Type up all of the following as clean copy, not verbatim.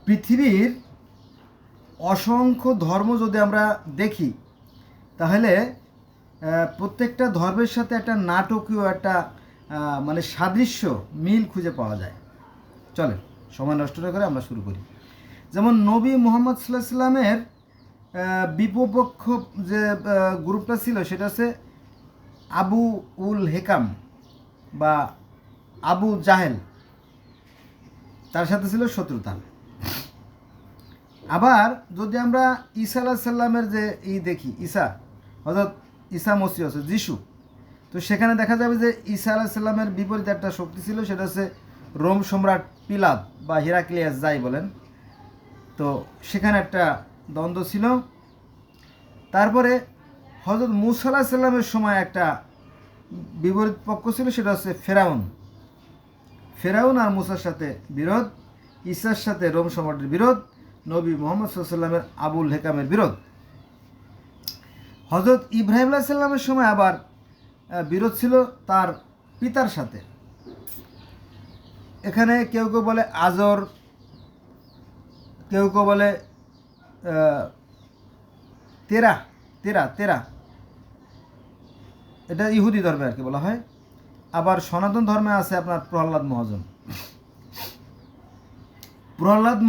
পৃথিবীর অসংখ্য ধর্ম যদি আমরা দেখি তাহলে প্রত্যেকটা ধর্মের সাথে একটা নাটকীয় একটা মানে সাদৃশ্য মিল খুঁজে পাওয়া যায়। চলেন সময় নষ্ট না করে আমরা শুরু করি। যেমন নবী মুহাম্মদ সাল্লাল্লাহু আলাইহি সাল্লামের বিপক্ষ যে গ্রুপটা ছিল সেটা হচ্ছে আবু উল হেকাম বা আবু জাহেল, তার সাথে ছিল শত্রুতা। আবার যদি আমরা ঈসা আলাইহিস সালামের যে দেখি, হযরত ঈসা মসিহ আছে যিশু, তো সেখানে দেখা যাবে যে ঈসা আলাইহিস সালামের বিপরীতে একটা শক্তি ছিল, সেটা হচ্ছে রোম সম্রাট পিলাত বা হিরাক্লিয়াস যাই বলেন। তো সেখানে একটা দ্বন্দ্ব ছিল। তারপরে হযরত মুসা আলাইহিস সালামের সময় একটা বিপরীত পক্ষ ছিল, সেটা হচ্ছে ফেরাউন আর মুসার সাথে বিরোধ, ঈসার সাথে রোম সম্রাটের বিরোধ, নবী মুহাম্মদ সাল্লাল্লাহু আলাইহি সাল্লামের আবুল হেকামের বিরোধ। হযরত ইব্রাহিম আলাইহিস সালামের সময় আবার বিরোধ ছিল তার পিতার সাথে। এখানে কেউ কেউ বলে আজর, কেউ কেউ বলে তেরা তেরা তেরা এটা ইহুদি ধর্মে আর কি বলা হয়। আবার সনাতন ধর্মে আছে আপনার প্রহ্লাদ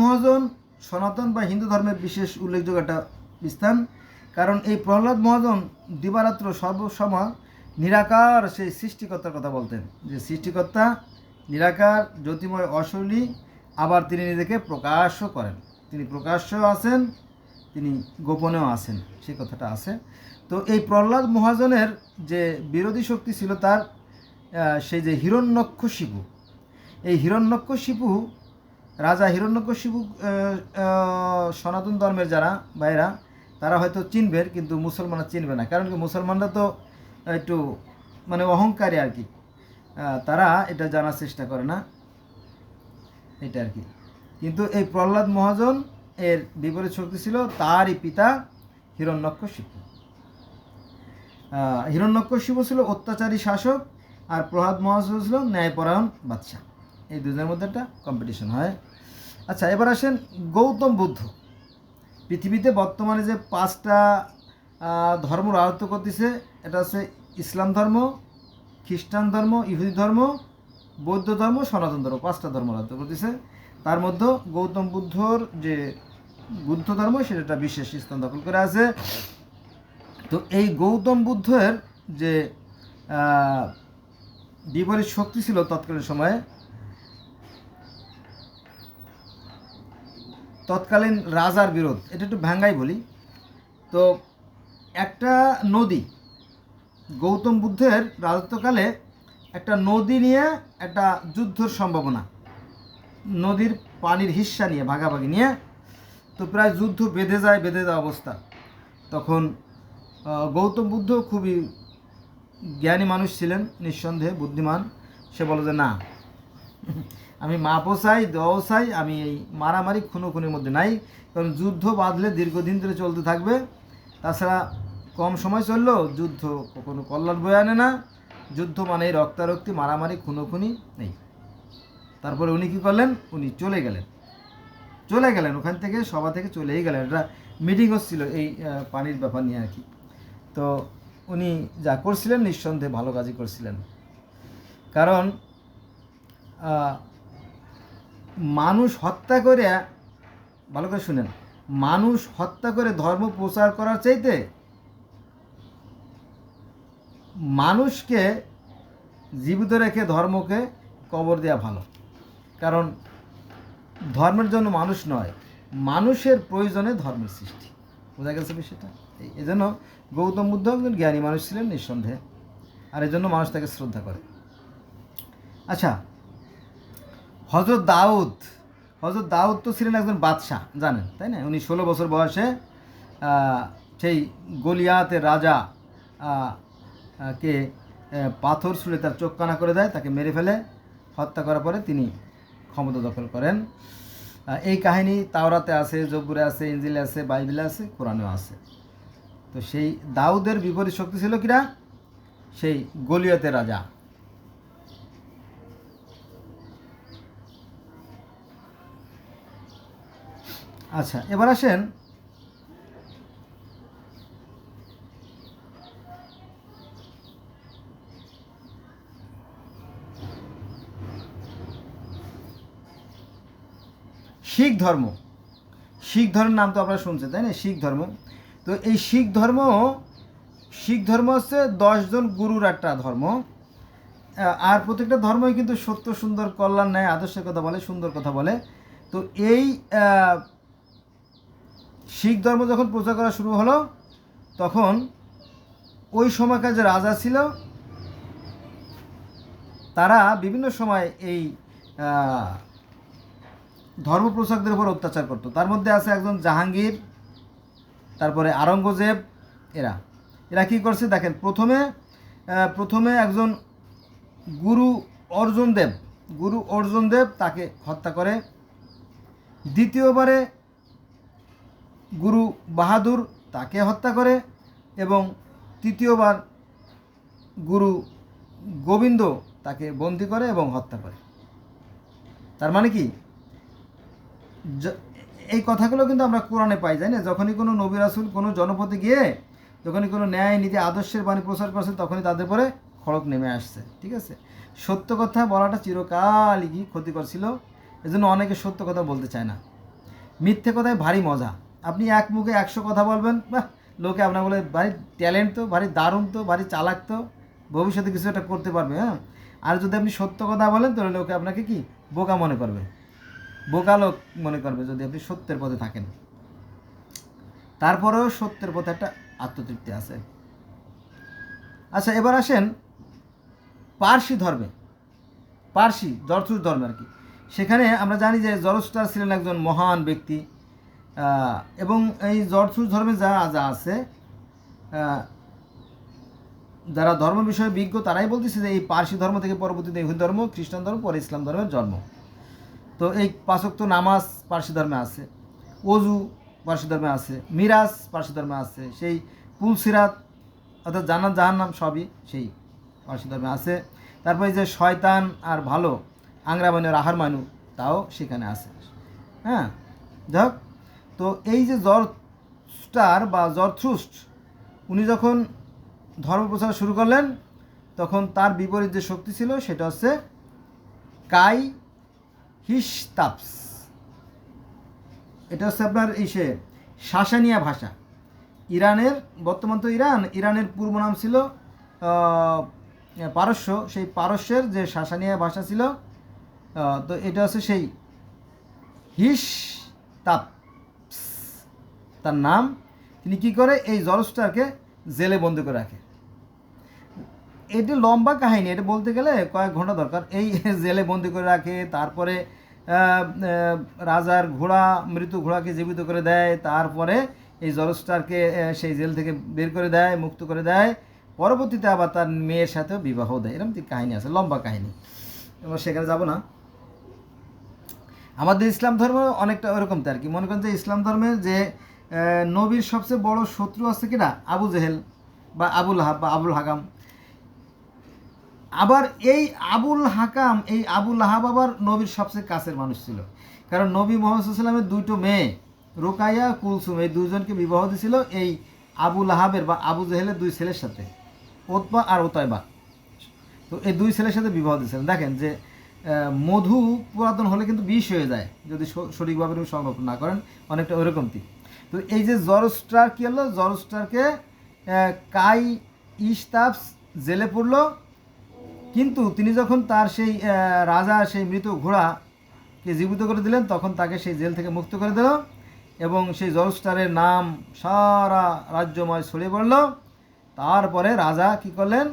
মহাজন সনাতন বা হিন্দু ধর্মের বিশেষ উল্লেখযোগ্য একটা স্থান। কারণ এই প্রহ্লাদ মহাজন দিবারাত্র সর্বসময় নিরাকার সেই সৃষ্টিকর্তার কথা বলতেন, যে সৃষ্টিকর্তা নিরাকার, জ্যোতিময়, অশরীরী, আবার তিনি নিজেকে প্রকাশও করেন। তিনি প্রকাশ্যও আছেন, তিনি গোপনেও আছেন, সেই কথাটা আছে। তো এই প্রহ্লাদ মহাজনের যে বিরোধী শক্তি ছিল তার সেই যে হিরণ্যকশিপু, এই হিরণ্যকশিপু রাজা হিরণ্যকশিপু সনাতন ধর্মের যারা ভাইরা তারা হয়তো চিনবে, কিন্তু মুসলমানরা চিনবে না। কারণ কি, মুসলমানরা তো একটু মানে অহংকারী আর কি, তারা এটা জানার চেষ্টা করে না, এটা আর কি। কিন্তু এই প্রহ্লাদ মহাজন এর বিপরীত শক্তি ছিল তারই পিতা হিরণ্যকশিপু। হিরণ্যকশিপু ছিল অত্যাচারী শাসক, আর প্রহ্লাদ মহাজন ছিল ন্যায়পরায়ণ বাদশাহ। এই দুজনের মধ্যে একটা কম্পিটিশন হয়। আচ্ছা, এবার আসেন গৌতম বুদ্ধ। পৃথিবীতে বর্তমানে যে 5টা ধর্ম রাজত্ব করতেছে, এটা হচ্ছে ইসলাম ধর্ম, খ্রিস্টান ধর্ম, ইহুদি ধর্ম, বৌদ্ধ ধর্ম, সনাতন ধর্ম। 5টা ধর্ম রাজত্ব করতেছে। তার মধ্যে গৌতম বুদ্ধর যে বুদ্ধ ধর্ম সেটা একটা বিশেষ স্থান দখল করে আছে। তো এই গৌতম বুদ্ধের যে বিপরীত শক্তি ছিল তৎকালীন সময়ে, তৎকালীন রাজার বিরোধ, এটা একটু ভাঙ্গাই বলি। তো একটা নদী, গৌতম বুদ্ধের রাজত্বকালে একটা নদী নিয়ে একটা যুদ্ধর সম্ভাবনা, নদীর পানির হিস্সা নিয়ে ভাগাভাগি নিয়ে, তো প্রায় যুদ্ধ বেঁধে যাওয়া অবস্থা। তখন গৌতম বুদ্ধ খুবই জ্ঞানী মানুষ ছিলেন, নিঃসন্দেহে বুদ্ধিমান। সে বলে যে না, আমি মাপও চাই, দেওয়াও চাই, আমি এই মারামারি খুনোখুনির মধ্যে নাই। কারণ যুদ্ধ বাঁধলে দীর্ঘদিন ধরে চলতে থাকবে, তাছাড়া কম সময় চললেও যুদ্ধ কখনো কল্যাণ বয়ে আনে না। যুদ্ধ মানেই রক্তারক্তি, মারামারি, খুনোখুনি নেই। তারপরে উনি কী করলেন, উনি চলে গেলেন ওখান থেকে, সভা থেকে চলেই গেলেন। একটা মিটিং হচ্ছিল এই পানির ব্যাপার নিয়ে আর কি। তো উনি যা করছিলেন নিঃসন্দেহে ভালো কাজই করছিলেন। কারণ মানুষ হত্যা করে, ভালো করে শুনেন, মানুষ হত্যা করে ধর্ম প্রচার করার চাইতে মানুষকে জীবিত রেখে ধর্মকে কবর দেওয়া ভালো। কারণ ধর্মের জন্য মানুষ নয়, মানুষের প্রয়োজনে ধর্মের সৃষ্টি। বোঝা গেছে বিষয়টা? এই জন্য গৌতম বুদ্ধ একজন জ্ঞানী মানুষ ছিলেন নিঃসন্দেহে, আর এই জন্য মানুষ তাকে শ্রদ্ধা করে। আচ্ছা, হযরত দাউদ তো ছিলেন একজন বাদশাহ, জানেন তাই না? উনি 16 বছর বয়সে সেই গলিয়াতের রাজা কে পাথর ছুঁড়ে তার চোখ কানা করে দেয়, তাকে মেরে ফেলে, হত্যা করার পরে তিনি ক্ষমতা দখল করেন। এই কাহিনী তাওরাতে আছে, জব্বুরে আছে, ইনজিলে আছে, বাইবেলে আছে, কোরআনেও আছে। তো সেই দাউদের বিপরীত শক্তি ছিল কিরা? সেই গলিয়াতের রাজা। আচ্ছা, এবার আসেন শিখ ধর্ম। শিখ ধর্মের নাম তো আপনারা শুনছেন, তাই না? শিখ ধর্ম। তো এই শিখ ধর্ম হচ্ছে 10জন গুরুর একটা ধর্ম। আর প্রত্যেকটা ধর্মই কিন্তু সত্য, সুন্দর, কল্যাণ, ন্যায়, আদর্শের কথা বলে, সুন্দর কথা বলে। তো এই শিখ ধর্ম যখন প্রচার করা শুরু হলো, তখন ওই সময়কার যে রাজা ছিল তারা বিভিন্ন সময় এই ধর্ম প্রচারকদের উপর অত্যাচার করতো। তার মধ্যে আছে একজন জাহাঙ্গীর, তারপরে আওরঙ্গজেব। এরা এরা কী করছে দেখেন, প্রথমে একজন গুরু অর্জুন দেব তাকে হত্যা করে। দ্বিতীয়বারে গুরু বাহাদুর তাকে হত্যা করে, এবং তৃতীয়বার গুরু গোবিন্দ তাকে বন্দী করে এবং হত্যা করে। তার মানে কি, এই কথাগুলো কিন্তু আমরা কোরআনে পাই, যাই না? যখনই কোনো নবী রাসূল কোনো জনপদে গিয়ে যখনই কোনো ন্যায় নীতি আদর্শের বাণী প্রচার করছে, তখনই তাদের পরে খড়গ নেমে আসছে। ঠিক আছে, সত্য কথা বলাটা চিরকালই কি ক্ষতিকর ছিল। এজন্য অনেকে সত্য কথা বলতে চায় না, মিথ্যে কথায় ভারী মজা। আপনি এক মুখে 100 কথা বলবেন, বাহ, লোকে আপনার বলে ভারী ট্যালেন্ট তো, ভারী দারুণ তো, ভারী চালাক তো, ভবিষ্যতে কিছু একটা করতে পারবে। হ্যাঁ, আর যদি আপনি সত্য কথা বলেন তাহলে লোকে আপনাকে কি বোকা মনে করবে, বোকা লোক মনে করবে যদি আপনি সত্যের পথে থাকেন। তারপরেও সত্যের পথে একটা আত্মতৃপ্তি আছে। আচ্ছা, এবার আসেন পার্সি ধর্মে, জরথুস্ট্র ধর্মে আর কি। সেখানে আমরা জানি যে জরথুস্ট্র ছিলেন একজন মহান ব্যক্তি, এবং এই জরথুস্ট্র ধর্মে যা আছে, যারা ধর্ম বিষয়ে বিজ্ঞ তারাই বলতেছে যে এই পার্সি ধর্ম থেকে পরবর্তীতে ইহুদি ধর্ম, খ্রিস্টান ধর্ম, পরে ইসলাম ধর্মের জন্ম। তো এই 5 ওয়াক্ত নামাজ পার্সি ধর্মে আছে, অজু পার্সি ধর্মে আছে, মিরাজ পার্সি ধর্মে আছে, সেই পুলসিরাত অর্থাৎ জান্নাত জাহান্নাম সবই সেই পার্সি ধর্মে আছে। তারপরে যে শয়তান আর ভালো, আংরা মানু আর আহার মানু, তাও সেখানে আছে। হ্যাঁ, যাক, তো এই যে জরথুস্ট্র উনি যখন ধর্ম প্রচার শুরু করলেন, তখন তার বিপরীত যে শক্তি ছিল সেটা হচ্ছে কাই হিস্তাপস। এটা হচ্ছে আপনার শাসানিয়া ভাষা। ইরানের, বর্তমান তো ইরানের পূর্ব নাম ছিল পারস্য। সেই পারস্যের যে শাসানিয়া ভাষা ছিল, তো এটা হচ্ছে সেই হিস্তাপস তার নাম। তিনি কি করে, এই জরথুস্ট্রকে জেলে বন্দি করে রাখে। এটা লম্বা কাহিনী, এটা বলতে গেলে কয়েক ঘন্টা দরকার। এই জেলে বন্দি করে রাখে, তারপরে রাজার ঘোড়া, মৃত ঘোড়াকে জীবিত করে দেয়, তারপরে এই জরথুস্ট্রকে সেই জেল থেকে বের করে দেয়, মুক্ত করে দেয়। পরবর্তীতে আবার তার মেয়ের সাথেও বিবাহ দেয়। এরকম কাহিনী আছে, লম্বা কাহিনী, এবার সেখানে যাব না। আমাদের ইসলাম ধর্ম অনেকটা ওরকম তো আর কি। মনে করেন যে ইসলাম ধর্মের যে নবীর সবচেয়ে বড় শত্রু আছে কিনা, আবু জেহেল বা আবুল হাব বা আবুল হাকাম। আবার এই আবুল আহাব আবার নবীর সবচেয়ে কাছের মানুষ ছিল। কারণ নবী মুহাম্মদ সাল্লাল্লাহু আলাইহি ওয়াসাল্লামের 2টো মেয়ে রুকাইয়া, কুলসুম, এই 2জনকে বিবাহ দিয়েছিল এই আবুল আহাবের বা আবু জেহেলের 2 ছেলের সাথে, উতবা আর উতাইবা। তো এই 2 ছেলের সাথে বিবাহ দিয়েছিলেন। দেখেন যে মধু পুরাতন হলে কিন্তু বিষ হয়ে যায় যদি সঠিকভাবে তুমি সংরক্ষণ না করেন, অনেকটা ওইরকমই। তো এই যে জরথুস্ট্র কী হলো, জরথুস্ট্রকে কাই হিস্তাপস জেলে পড়লো। কিন্তু তিনি যখন তার সেই রাজা সেই মৃত ঘোড়াকে জীবিত করে দিলেন, তখন তাকে সেই জেল থেকে মুক্ত করে দিল, এবং সেই জরথুস্ট্রের নাম সারা রাজ্যময় ছড়িয়ে পড়ল। তারপরে রাজা কি করলেন,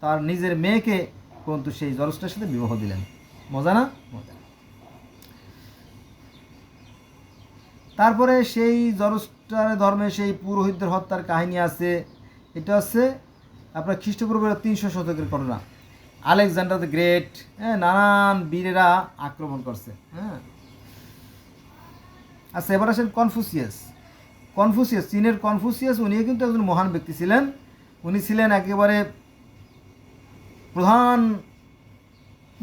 তার নিজের মেয়েকে কিন্তু সেই জরথুস্ট্রের সাথে বিবাহ দিলেন। মজা না? মজা। তারপরে সেই জরথুস্ট্র ধর্মে সেই পুরোহিতদের হত্যার কাহিনী আছে। এটা হচ্ছে আপনার খ্রিস্টপূর্ব 300 শতকের ঘটনা। আলেকজান্ডার দ্য গ্রেট, নানান বীরেরা আক্রমণ করছে। হ্যাঁ, আচ্ছা, এবার আসেন কনফুসিয়াস। চীনের কনফুসিয়াস, উনিও কিন্তু একজন মহান ব্যক্তি ছিলেন। উনি ছিলেন একেবারে প্রধান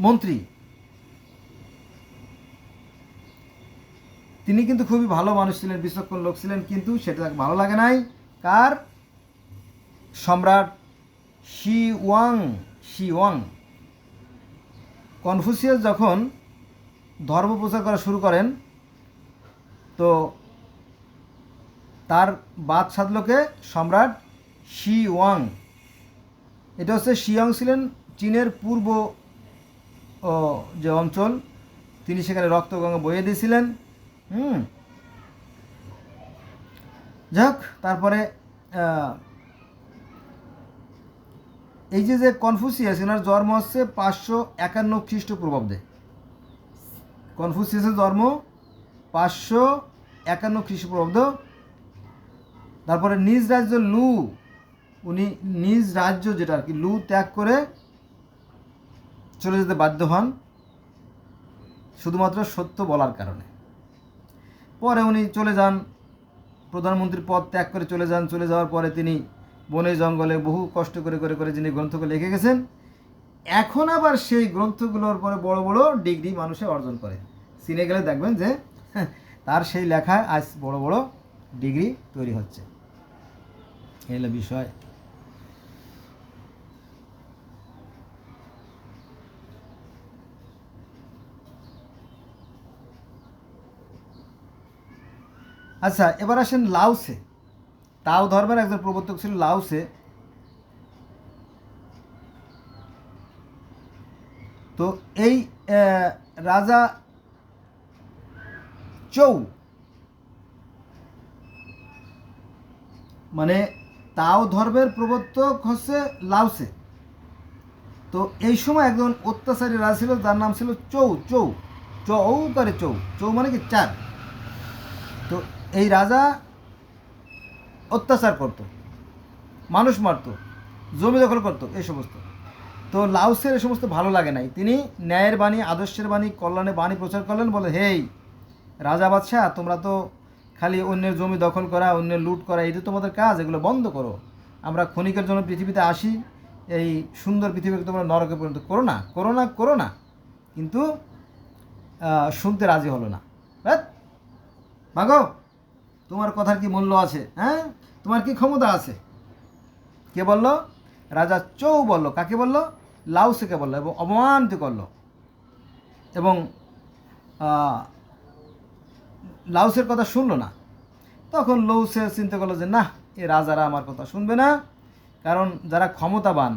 মন্ত্রী। তিনি কিন্তু খুবই ভালো মানুষ ছিলেন, বিচক্ষণ লোক ছিলেন, কিন্তু সেটা তাকে ভালো লাগে নাই। কার? সম্রাট শি ওয়াং। কনফুসিয়াস যখন ধর্ম প্রচার করা শুরু করেন, তো তার বাদ সাধলোকে সম্রাট শি ওয়াং। এটা হচ্ছে শিয়ং ছিলেন চীনের পূর্ব যে অঞ্চল, তিনি সেখানে রক্তগঙ্গা বইয়ে দিয়েছিলেন। যাক, তারপরে এই যে কনফুসিয়াস, এনার জন্ম হচ্ছে 551 খ্রিস্টপূর্বাব্দে। কনফুসিয়াসের জন্ম 551 খ্রিস্টপূর্বাব্দ। তারপরে নিজ রাজ্য লু, উনি নিজ রাজ্য যেটা আর কি লু ত্যাগ করে চলে যেতে বাধ্য হন শুধুমাত্র সত্য বলার কারণে। পরে উনি চলে যান, প্রধানমন্ত্রীর পদ ত্যাগ করে চলে যান। চলে যাওয়ার পরে তিনি বনে জঙ্গলে বহু কষ্ট করে করে করে যিনি গ্রন্থগুলো লিখে গেছেন, এখন আবার সেই গ্রন্থগুলোর পরে বড় বড় ডিগ্রি মানুষে অর্জন করে। চিনে গেলে দেখবেন যে তার সেই লেখায় আজ বড় বড় ডিগ্রি তৈরি হচ্ছে। এই হলো বিষয়। আচ্ছা, এবার আসেন লাওসে। তাও ধর্মের একজন প্রবর্তক ছিল লাওসে। তো এই রাজা চৌ, মানে তাও ধর্মের প্রবর্তক হচ্ছে লাওসে। তো এই সময় একজন অত্যাচারী রাজা ছিল, যার নাম ছিল চৌ মানে কি 4। তো এই রাজা অত্যাচার করত, মানুষ মারত, জমি দখল করত, এই সমস্ত। তো লাওসের এই সমস্ত ভালো লাগে নাই। তিনি ন্যায়ের বাণী, আদর্শের বাণী, কল্যাণের বাণী প্রচার করলেন। বলে, হেই রাজা বাদশাহ, তোমরা তো খালি অন্যের জমি দখল করা, অন্যের লুট করা, এটা তোমাদের কাজ, এগুলো বন্ধ করো। আমরা ক্ষণিকের জন্য পৃথিবীতে আসি, এই সুন্দর পৃথিবীকে তোমরা নরকে পরিণত করো না। কিন্তু শুনতে রাজি হলো না। ভাগো, তোমার কথার কি মূল্য আছে? হ্যাঁ, তোমার কি ক্ষমতা আছে? কে বলল? রাজা চৌ বলল। কাকে বলল? লাওসেকে বলল, এবং অপমানিত করলো। এবং লাওসের কথা শুনলো না। তখন লাওসে চিন্তা করলো যে না, এ রাজারা আমার কথা শুনবে না, কারণ যারা ক্ষমতাবান